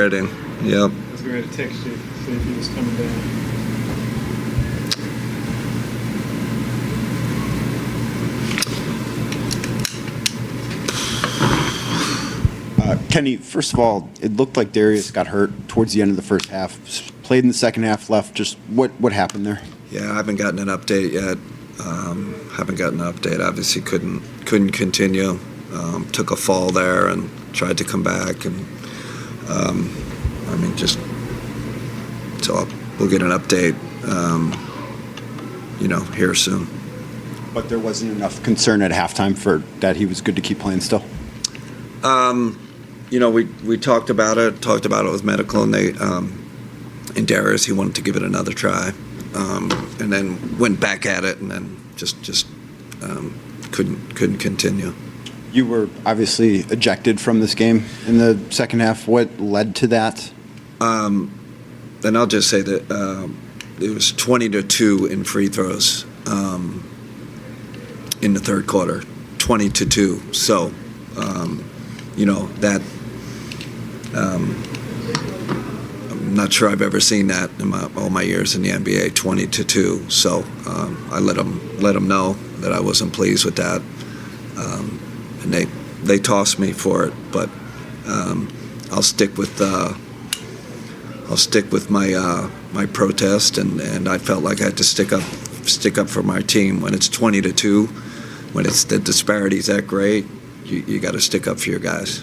Yep. I was going to text you, see if he was coming down. Kenny, first of all, it looked like Darius got hurt towards the end of the first half. Played in the second half, left. Just what happened there? Yeah, I haven't gotten an update yet. Obviously, couldn't continue. Took a fall there and tried to come back, and so we'll get an update, here soon. But there wasn't enough concern at halftime for that he was good to keep playing still. We talked about it with medical, and they and Darius, he wanted to give it another try, and then went back at it, and then just couldn't continue. You were obviously ejected from this game in the second half. What led to that? Then I'll just say that it was 20-2 in free throws in the third quarter, 20-2. So, that I'm not sure I've ever seen that in all my years in the NBA, 20-2. So I let them know that I wasn't pleased with that, and they tossed me for it. But I'll stick with my protest, and I felt like I had to stick up for my team. When it's 20-2, when it's the disparity's that great, you got to stick up for your guys.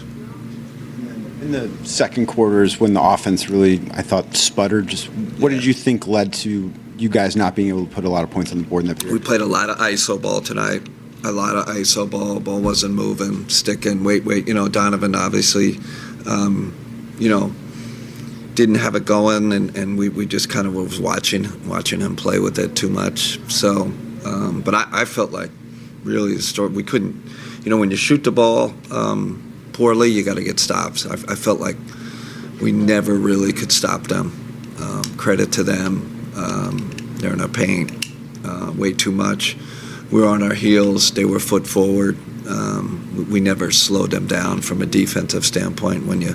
In the second quarters, when the offense really, I thought, sputtered, what did you think led to you guys not being able to put a lot of points on the board in that period? We played a lot of ISO ball tonight. A lot of ISO ball. Ball wasn't moving, sticking. Wait. Donovan obviously, didn't have it going, and we just kind of was watching him play with it too much. So, but I felt like really the story, we couldn't, when you shoot the ball poorly, you got to get stops. I felt like we never really could stop them. Credit to them. They're in our paint way too much. We were on our heels. They were foot forward. We never slowed them down from a defensive standpoint. When you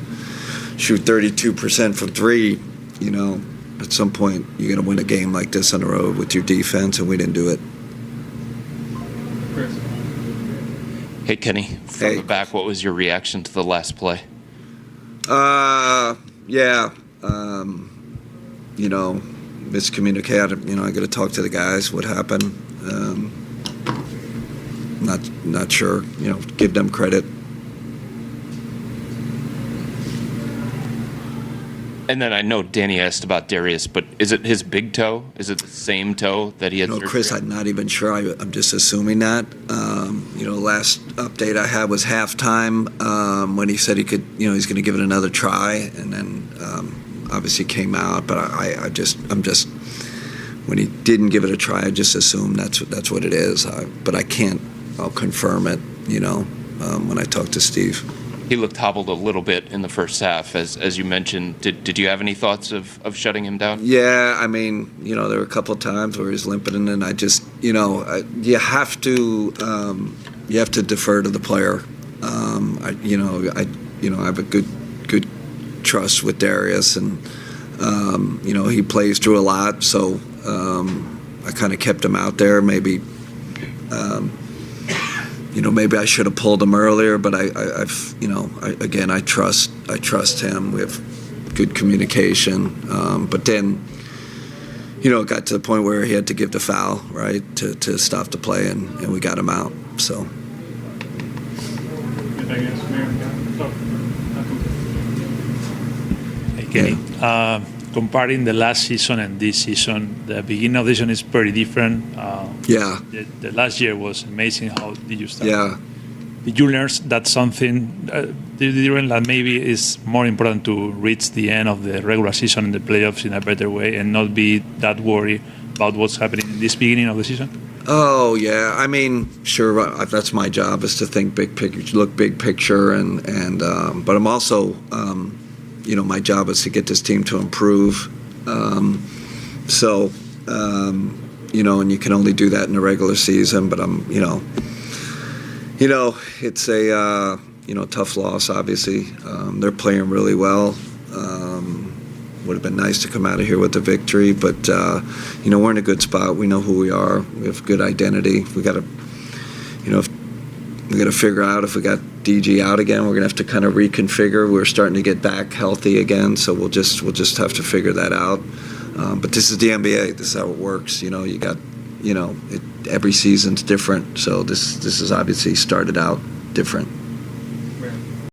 shoot 32% from three, at some point you're going to win a game like this on the road with your defense, and we didn't do it. Hey, Kenny, from the back, what was your reaction to the last play? Miscommunicated. I got to talk to the guys. What happened? Not sure. Give them credit. And then I know Danny asked about Darius, but is it his big toe? Is it the same toe that he had? No, Chris, I'm not even sure. I'm just assuming that. Last update I had was halftime when he said he could. He's going to give it another try, and then obviously came out. But I'm just when he didn't give it a try, I just assumed that's what it is. But I can't. I'll confirm it. When I talk to Steve. He looked hobbled a little bit in the first half, as you mentioned. Did you have any thoughts of shutting him down? Yeah, there were a couple of times where he's limping, and I just, you have to defer to the player. I have a good trust with Darius, and he plays through a lot, so I kind of kept him out there. Maybe. Maybe I should have pulled him earlier, but I trust him. We have good communication. But then, it got to the point where he had to give the foul, right, to stop the play, and we got him out. So. Hey, Kenny. Comparing the last season and this season, the beginning of the season is pretty different. The last year was amazing. How did you start? Yeah. Did you learn that something? Did you learn that maybe it's more important to reach the end of the regular season and the playoffs in a better way and not be that worried about what's happening in this beginning of the season? Oh, yeah. Sure, that's my job, is to think big picture, look big picture, but I'm also, my job is to get this team to improve. And you can only do that in the regular season, but it's a, tough loss, obviously. They're playing really well. would have been nice to come out of here with a victory, but we're in a good spot. We know who we are. We have good identity. We got to, we got to figure out if we got DG out again. We're gonna have to kind of reconfigure. We're starting to get back healthy again, so we'll just have to figure that out. But this is the NBA. This is how it works. You got, every season's different. So this is obviously started out different.